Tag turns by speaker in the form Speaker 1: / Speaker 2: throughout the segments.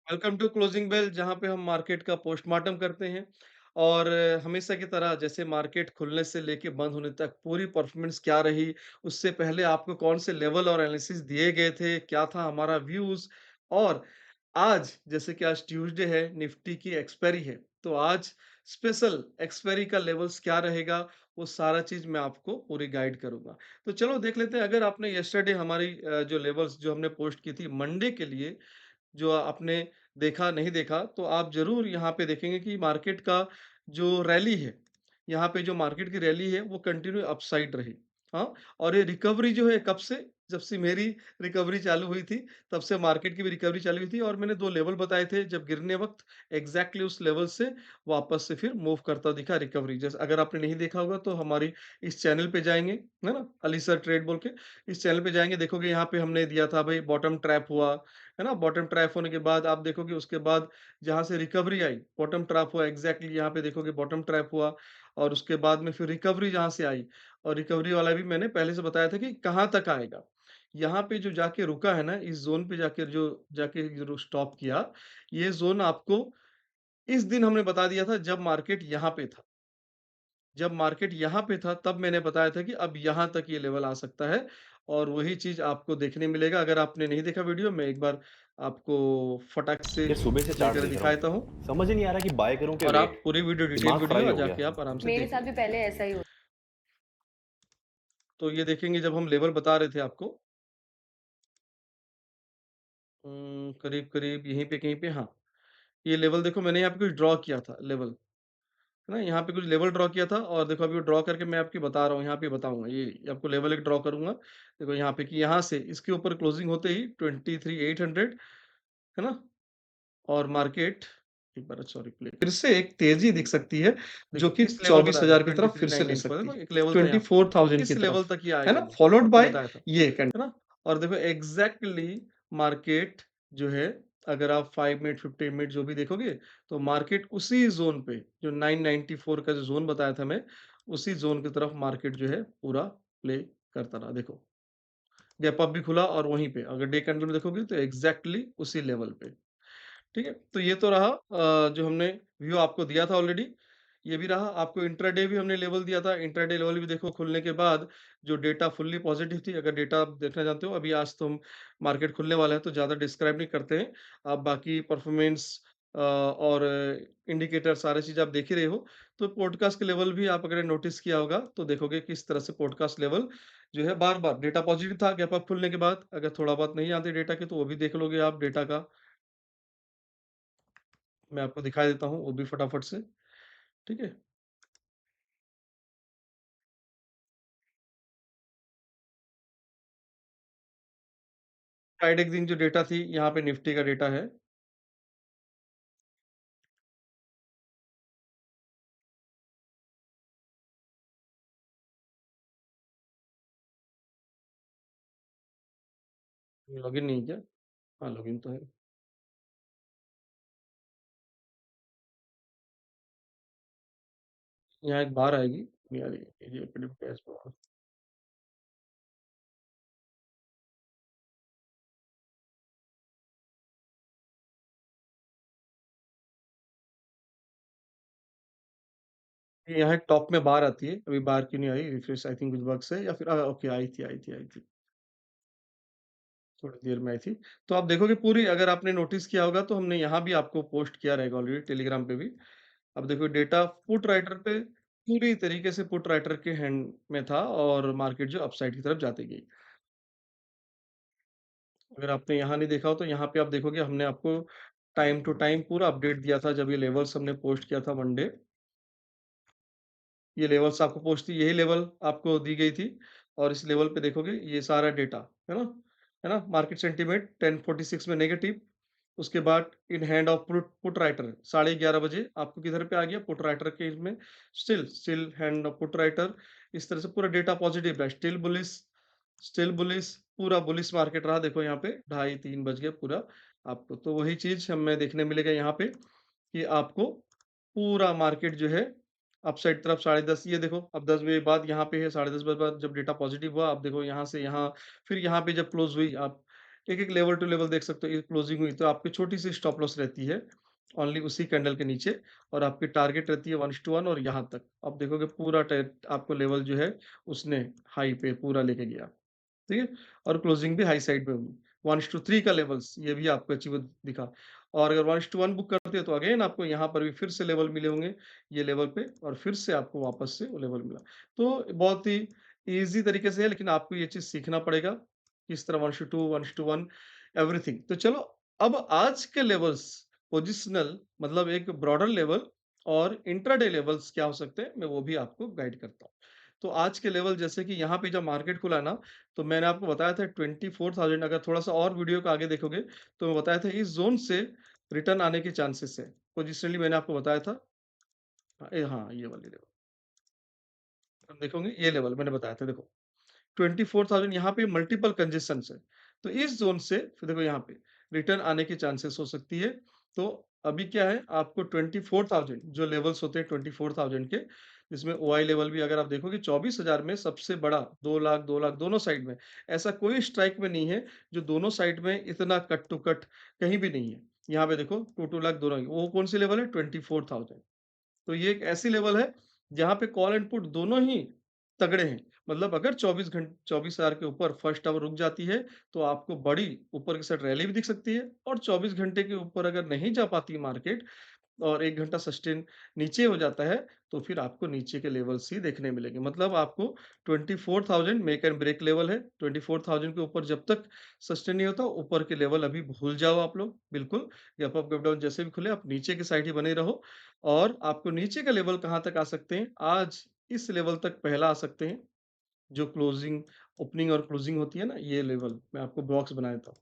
Speaker 1: Welcome to closing bell जहाँ पे हम मार्केट का पोस्टमार्टम करते हैं और हमेशा की तरह जैसे मार्केट खुलने से लेके बंद होने तक पूरी परफॉर्मेंस क्या रही, उससे पहले आपको कौन से लेवल और एनालिसिस दिए गए थे, क्या था हमारा व्यूज़ और आज जैसे कि आज ट्यूसडे है, निफ्टी की एक्सपायरी है, तो आज स्पेशल एक्सपायरी का लेवल्स क्या रहेगा, वो सारा चीज़ मैं आपको पूरी गाइड करूँगा। तो चलो देख लेते हैं अगर आपने यस्टरडे हमारी जो लेवल्स जो हमने पोस्ट की थी मंडे के लिए जो आपने देखा, नहीं देखा, तो आप ज़रूर यहाँ पे देखेंगे कि मार्केट का जो रैली है, यहाँ पे जो मार्केट की रैली है, वो कंटिन्यू अपसाइड रही। हाँ, और ये रिकवरी जो है कब से? जब से मेरी रिकवरी चालू हुई थी, तब से मार्केट की भी रिकवरी चालू हुई थी और मैंने 2 लेवल बताए थे, जब गिरने वक़्त एग्ज़ैक्टली उस लेवल से वापस से फिर मूव करता दिखा रिकवरी। जैसे अगर आपने नहीं देखा होगा तो हमारी इस चैनल पे जाएँगे, है ना? अली सर ट्रेड बोल के, इस चैनल पे जाएँगे, देखोगे यहाँ पे हमने दिया था भई बॉटम ट्रैप हुआ, है ना? बॉटम ट्रैप होने के बाद आप देखोगे उसके बाद जहाँ से रिकवरी आई, बॉटम ट्रैप हुआ एग्ज़ैक्टली यहाँ पे देखोगे बॉटम ट्रैप हुआ और उसके बाद में फिर रिकवरी जहाँ से आई और रिकवरी वाला भी मैंने पहले से बताया था कि कहाँ तक आएगा। यहाँ पे जो जाके रुका है ना, इस ज़ोन पे जाके जो स्टॉप किया, ये ज़ोन आपको इस दिन हमने बता दिया था जब मार्केट यहाँ पे था। जब मार्केट यहाँ पे था तब मैंने बताया था कि अब यहाँ तक ये लेवल आ सकता है और वही चीज़ आपको देखने मिलेगा। अगर आपने नहीं देखा वीडियो मैं एक बार आपको फटाक से
Speaker 2: यार सुबह से
Speaker 1: प्ले
Speaker 2: चार्ट
Speaker 1: करके
Speaker 2: देख रहा
Speaker 1: दिखा देता हूँ
Speaker 2: हूँ। समझ ही नहीं आ रहा कि बाय करूँ कि
Speaker 1: और
Speaker 2: वेट?
Speaker 1: आप पूरी वीडियो डिटेल
Speaker 2: दिमाग फ्राई
Speaker 1: वीडियो
Speaker 2: हो गया।
Speaker 1: जाके आप आराम से
Speaker 3: मेरे
Speaker 1: देख
Speaker 3: साथ भी
Speaker 1: लीजिए।
Speaker 3: पहले ऐसा ही होता
Speaker 1: तो ये देखेंगे जब हम लेवल बता रहे थे आपको करीब-करीब यहीं पे कहीं पे हाँ, ये लेवल देखो मैंने यहाँ पे कुछ ड्रॉ किया था लेवल, है ना? यहाँ पे कुछ लेवल ड्रॉ किया था और देखो अभी वो ड्रॉ करके मैं आपको बता रहा हूँ, यहाँ पे बताऊँगा। ये आपको लेवल एक ड्रॉ करूँगा। देखो यहाँ पे कि यहाँ से इसके ऊपर क्लोजिंग होते ही 23,800 है ना? और मार्केट एक बार सॉरी प्ले फिर से एक तेज़ी दिख सकती है, जो कि
Speaker 3: इस लेवल बताया था
Speaker 1: 24,000 की तरफ फिर से ले
Speaker 3: 23,994
Speaker 1: सकती
Speaker 3: देखो
Speaker 1: है।
Speaker 3: एक लेवल था यहाँ पे,
Speaker 1: 24,000 की
Speaker 3: इस लेवल
Speaker 1: तरफ,
Speaker 3: तक ये
Speaker 1: है
Speaker 3: आएगा
Speaker 1: ना?
Speaker 3: ये,
Speaker 1: फॉलोड
Speaker 3: ये
Speaker 1: बाय
Speaker 3: बताया था।
Speaker 1: ये कैंडल है ना? और देखो एग्ज़ैक्टली मार्केट जो है अगर आप 5 मिनट, 15 मिनट जो भी देखोगे, तो मार्केट उसी ज़ोन पे जो 994 का जो ज़ोन बताया था मैं, उसी ज़ोन की तरफ मार्केट जो है पूरा प्ले करता रहा। देखो, गैप अप भी खुला और वहीं पे अगर डे कैंडल में देखोगे तो एग्ज़ैक्टली उसी लेवल पे। ठीक है? तो ये तो रहा जो हमने व्यू आपको दिया था ऑलरेडी। ये भी रहा, आपको इंट्राडे भी हमने लेवल दिया था। इंट्राडे लेवल भी देखो खुलने के बाद जो डेटा फुल्ली पॉज़िटिव थी, अगर डेटा आप देखना चाहते हो, अभी आज तो हम मार्केट खुलने वाला है तो ज़्यादा डिस्क्राइब नहीं करते हैं। आप बाकी परफ़ॉर्मेंस और इंडिकेटर सारी चीज़ आप देख ही रहे हो। तो पॉडकास्ट के लेवल भी आप अगर नोटिस किया होगा तो देखोगे किस तरह से पॉडकास्ट लेवल जो है बार-बार डेटा पॉज़िटिव था गैप अप खुलने के बाद। अगर थोड़ा बहुत नहीं आते डेटा के तो वो भी देख लोगे आप डेटा का। मैं आपको दिखा देता हूँ वो भी फटाफट से, ठीक है? फ्राइडे के दिन जो डेटा थी, यहाँ पे निफ्टी का डेटा है। लॉगिन नहीं किया? हाँ, लॉगिन तो है। यहाँ एक बार आएगी, नहीं आ रही है, ये पीडीएफ कैश बार। ये यहाँ टॉप में बार आती है, अभी बार क्यों नहीं आई? रिफ्रेश आई थिंक कुछ बग से या फिर ओके आई थी। थोड़ी देर में आई थी। तो आप देखोगे पूरी अगर आपने नोटिस किया होगा तो हमने यहाँ भी आपको पोस्ट किया रहेगा ऑलरेडी टेलीग्राम पे भी। अब देखो डेटा पुट राइटर पे पूरी तरीके से पुट राइटर के हैंड में था और मार्केट जो अपसाइड की तरफ जाती गई। अगर आपने यहाँ नहीं देखा हो तो यहाँ पे आप देखोगे हमने आपको टाइम टू टाइम पूरा अपडेट दिया था जब ये लेवल्स हमने पोस्ट किया था मंडे। ये लेवल्स आपको पोस्ट थी, यही लेवल आपको दी गई थी और इस लेवल पे देखोगे ये सारा डेटा, है ना? है ना? मार्केट सेंटीमेंट 10:46 में नेगेटिव, उसके बाद in hand of put writer 11:30 बजे आपको किधर पे आ गया पुट राइटर के इसमें still hand of put writer इस तरह से पूरा डेटा पॉजिटिव है, स्टिल बुलिश पूरा बुलिश मार्केट रहा देखो यहाँ पे ढाई 3 बज गया पूरा आपको। तो वही चीज़ हमें देखने मिलेगा यहाँ पे कि आपको पूरा मार्केट जो है अपसाइड तरफ 10:30 ये देखो अब 10 बजे बाद यहाँ पे है 10:30 बजे बाद जब डेटा पॉजिटिव हुआ अब देखो यहाँ से यहाँ फिर यहाँ पे जब क्लोज हुई आप एक-एक लेवल टू लेवल देख सकते हो, ये क्लोजिंग हुई तो आपकी छोटी-सी स्टॉप लॉस रहती है, ओनली उसी कैंडल के नीचे और आपकी टारगेट रहती है 1:1 और यहाँ तक। आप देखोगे पूरा टे आपको लेवल जो है उसने हाई पे पूरा लेके गया, ठीक है? और क्लोजिंग भी हाई साइड में हुई। 1:3 का लेवल्स ये भी आपको अचीव दिखा और अगर 1:1 बुक करते हो तो अगेन आपको यहाँ पर भी फिर से लेवल मिले होंगे, ये लेवल पे और फिर से आपको वापस से वो लेवल मिला। तो बहुत ही ईज़ी तरीके से है लेकिन आपको ये चीज़ सीखना पड़ेगा, किस तरह 1:2, 1:1 एवरीथिंग। तो चलो अब आज के लेवल्स पोज़िशनल मतलब एक ब्रॉडर लेवल और इंट्राडे लेवल्स क्या हो सकते हैं, मैं वो भी आपको गाइड करता हूँ। तो आज के लेवल जैसे कि यहाँ पे जब मार्केट खुला ना, तो मैंने आपको बताया था 24,000 अगर थोड़ा-सा और वीडियो को आगे देखोगे, तो मैं बताया था इस ज़ोन से रिटर्न आने के चांसेस है। पोज़िशनली मैंने आपको बताया था हाँ, ये वाली लेवल। अब देखोगे ये लेवल मैंने बताया था देखो। 24,000 यहाँ पे मल्टीपल कंजेशंस है। तो इस ज़ोन से फिर देखो यहाँ पे रिटर्न आने की चांसेस हो सकती है। तो अभी क्या है आपको 24,000 जो लेवल्स होते हैं 24,000 के जिसमें ओआई लेवल भी अगर आप देखोगे 24,000 में सबसे बड़ा 2 लाख 2 लाख दोनों साइड में। ऐसा कोई स्ट्राइक में नहीं है जो दोनों साइड में इतना कट टू कट कहीं भी नहीं है। यहाँ पे देखो 2-2 लाख दोनों वो कौन सी लेवल है 24,000 तो ये एक ऐसी लेवल है, जहाँ पे कॉल एंड पुट दोनों ही तगड़े हैं। मतलब अगर 24,000 के ऊपर फर्स्ट आवर रुक जाती है, तो आपको बड़ी ऊपर की साइड रैली भी दिख सकती है और 24 घंटे के ऊपर अगर नहीं जा पाती मार्केट और 1 घंटा सस्टेन नीचे हो जाता है, तो फिर आपको नीचे के लेवल्स ही देखने मिलेंगे। मतलब आपको 24,000 मेक एंड ब्रेक लेवल है। 24,000 के ऊपर जब तक सस्टेन नहीं होता, ऊपर के लेवल अभी भूल जाओ आप लोग, बिल्कुल। गैप अप, गैप डाउन जैसे भी खुले, आप नीचे की साइड ही बने रहो और आपको नीचे का लेवल कहाँ तक आ सकते हैं, आज इस लेवल तक पहला आ सकते हैं, जो क्लोजिंग ओपनिंग और क्लोजिंग होती है ना, ये लेवल मैं आपको बॉक्स बनाया था।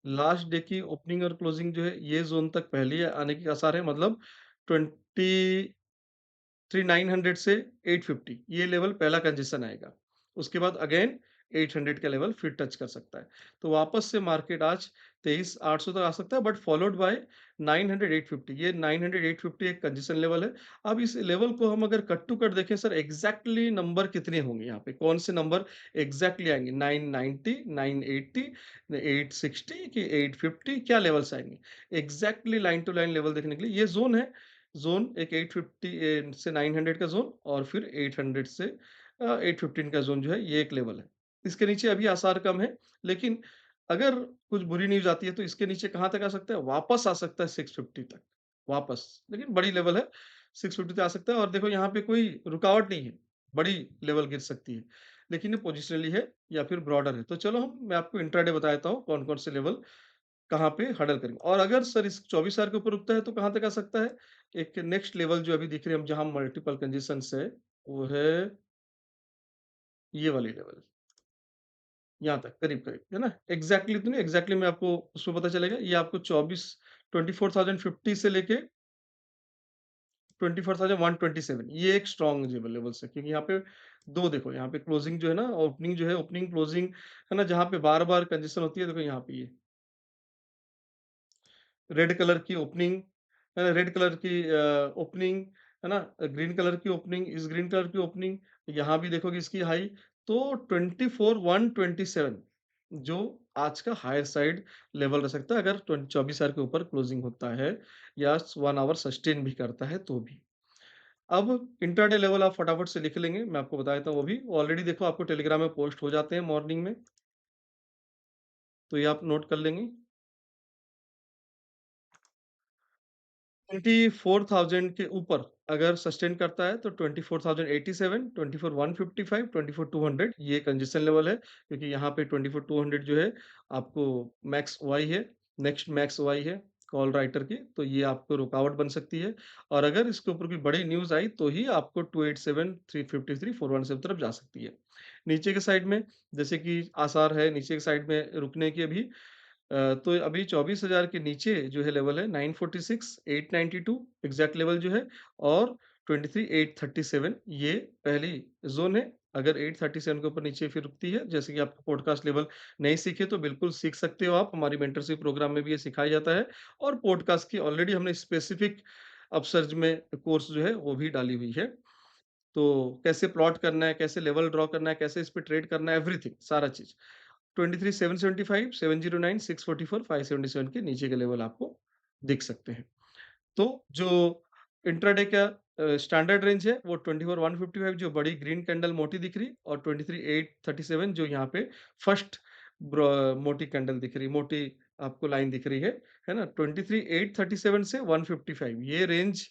Speaker 1: लास्ट डे की ओपनिंग और क्लोजिंग जो है, ये ज़ोन तक पहले ही आने के आसार है मतलब 23,900 से 850 ये लेवल पहला कंजेशन आएगा। उसके बाद अगेन 800 का लेवल फिर टच कर सकता है। तो वापस से मार्केट आज 23,800 तक आ सकता है बट फॉलोड बाय 900-850 ये 900-850 एक कंजेशन लेवल है। अब इस लेवल को हम अगर कट टू कट देखें सर एग्ज़ैक्टली नंबर कितने होंगे यहाँ पे? कौन से नंबर एग्ज़ैक्टली आएँगे? 990, 980, 860 कि 850 क्या लेवल्स आएँगे? Exactly line to line level देखने के लिए ये ज़ोन है। ज़ोन एक 850 से 900 का ज़ोन और फिर 800 से 815 का ज़ोन जो है ये एक लेवल है। इसके नीचे अभी आसार कम है, लेकिन अगर कुछ बुरी न्यूज़ आती है तो इसके नीचे कहाँ तक आ सकता है? वापस आ सकता है 650 तक, वापस। लेकिन बड़ी लेवल है, 650 तक आ सकता है और देखो यहाँ पे कोई रुकावट नहीं है, बड़ी लेवल गिर सकती है। लेकिन ये पोजिशनली है या फिर ब्रॉडर है। तो चलो मैं आपको इंट्राडे बता देता हूँ कौन-कौन से लेवल कहाँ पे हडल करेंगे और अगर सर इस 24 आवर के ऊपर रुकता है तो कहाँ तक आ सकता है? एक नेक्स्ट लेवल जो अभी दिख रहे हैं हम जहाँ मल्टीपल कंडीशंस है, वो है ये वाली लेवल, यहाँ तक करीब-करीब, है ना? एग्ज़ैक्टली तो नहीं एग्ज़ैक्टली मैं आपको उसमें पता चलेगा। ये आपको 24,150 से लेके 24,127 ये एक स्ट्रॉन्ग लेवल्स है क्योंकि यहाँ पे 2 देखो यहाँ पे क्लोजिंग जो है ना ओपनिंग जो है ओपनिंग क्लोजिंग है ना? जहाँ पे बार-बार कंजेशन होती है देखो यहाँ पे ये रेड कलर की ओपनिंग रेड कलर की ओपनिंग, है ना? ग्रीन कलर की ओपनिंग, इस ग्रीन कलर की ओपनिंग, यहाँ भी देखोगे इसकी हाई, तो 24,127 जो आज का हायर साइड लेवल रह सकता है अगर 24 आवर के ऊपर क्लोजिंग होता है या 1 आवर सस्टेन भी करता है तो भी। अब इंट्राडे लेवल आप फटाफट से लिख लेंगे, मैं आपको बता देता हूँ वो भी। ऑलरेडी देखो आपको टेलीग्राम में पोस्ट हो जाते हैं मॉर्निंग में, तो ये आप नोट कर लेंगे। 24,000 के ऊपर अगर सस्टेन करता है तो 24,087, 24,155, 24,200 ये कंजेशन लेवल है क्योंकि यहाँ पे 24,200 जो है आपको मैक्स वाई है, नेक्स्ट मैक्स वाई है कॉल राइटर की, तो ये आपको रुकावट बन सकती है और अगर इसके ऊपर कोई बड़ी न्यूज़ आई तो ही आपको 287, 353, 417 तरफ जा सकती है। नीचे के साइड में जैसे कि आसार है नीचे के साइड में रुकने की अभी तो अभी 24,000 के नीचे जो है लेवल है 946, 892 एग्ज़ैक्ट लेवल जो है और 23,837 ये पहली ज़ोन है। अगर 837 के ऊपर नीचे फिर रुकती है, जैसे कि आपको पॉडकास्ट लेवल नहीं सीखे तो बिल्कुल सीख सकते हो आप। हमारी मेंटरशिप प्रोग्राम में भी ये सिखाया जाता है और पॉडकास्ट की ऑलरेडी हमने स्पेसिफिक अपसर्ज में कोर्स जो है वो भी डाली हुई है। तो कैसे प्लॉट करना है, कैसे लेवल ड्रॉ करना है, कैसे इस पे ट्रेड करना है, एवरीथिंग सारा चीज़। 23,775, 709, 644, 577 के नीचे के लेवल आपको दिख सकते हैं। तो जो इंट्राडे का स्टैंडर्ड रेंज है वो 24,155 जो बड़ी ग्रीन कैंडल मोटी दिख रही और 23,837 जो यहाँ पे फर्स्ट मोटी कैंडल दिख रही मोटी आपको लाइन दिख रही है ना? 23,837 से 155 ये रेंज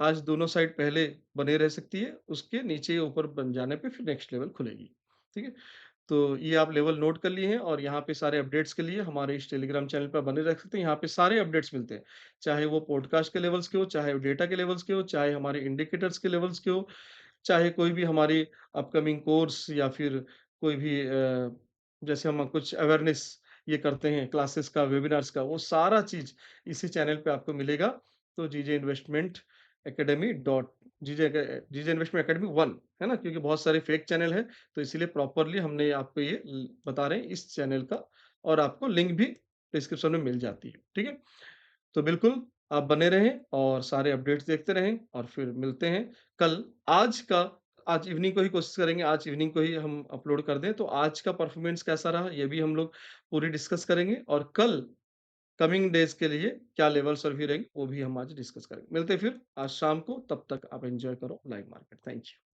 Speaker 1: आज दोनों साइड पहले बने रह सकती है, उसके नीचे ऊपर बन जाने पे फिर नेक्स्ट लेवल खुलेगी। ठीक है? तो ये आप लेवल नोट कर लिए हैं और यहाँ पे सारे अपडेट्स के लिए हमारे इस टेलीग्राम चैनल पे बने रह सकते हैं। यहाँ पे सारे अपडेट्स मिलते हैं। चाहे वो पॉडकास्ट के लेवल्स के हो, चाहे वो डेटा के लेवल्स के हो, चाहे हमारे इंडिकेटर्स के लेवल्स के हो, चाहे कोई भी हमारी अपकमिंग कोर्स या फिर कोई भी जैसे हम कुछ अवेयरनेस ये करते हैं क्लासेस का, वेबिनार्स का, वो सारा चीज़ इसी चैनल पे आपको मिलेगा। तो GJ Investment Academy dot GJ Investment Academy 1 है ना? क्योंकि बहुत सारे फेक चैनल हैं, तो इसीलिए प्रॉपरली हमने आपको ये बता रहे हैं इस चैनल का और आपको लिंक भी डिस्क्रिप्शन में मिल जाती है। ठीक है? तो बिल्कुल, आप बने रहें और सारे अपडेट्स देखते रहें और फिर मिलते हैं कल। आज का आज इवनिंग को ही कोशिश करेंगे, आज इवनिंग को ही हम अपलोड कर दें, तो आज का परफ़ॉर्मेंस कैसा रहा, ये भी हम लोग पूरी डिस्कस करेंगे और कल कमिंग डेज़ के लिए क्या लेवल्स और व्यू रहेंगे, वो भी हम आज डिस्कस करेंगे। मिलते हैं फिर आज शाम को, तब तक आप एन्जॉय करो लाइव मार्केट। Thank you.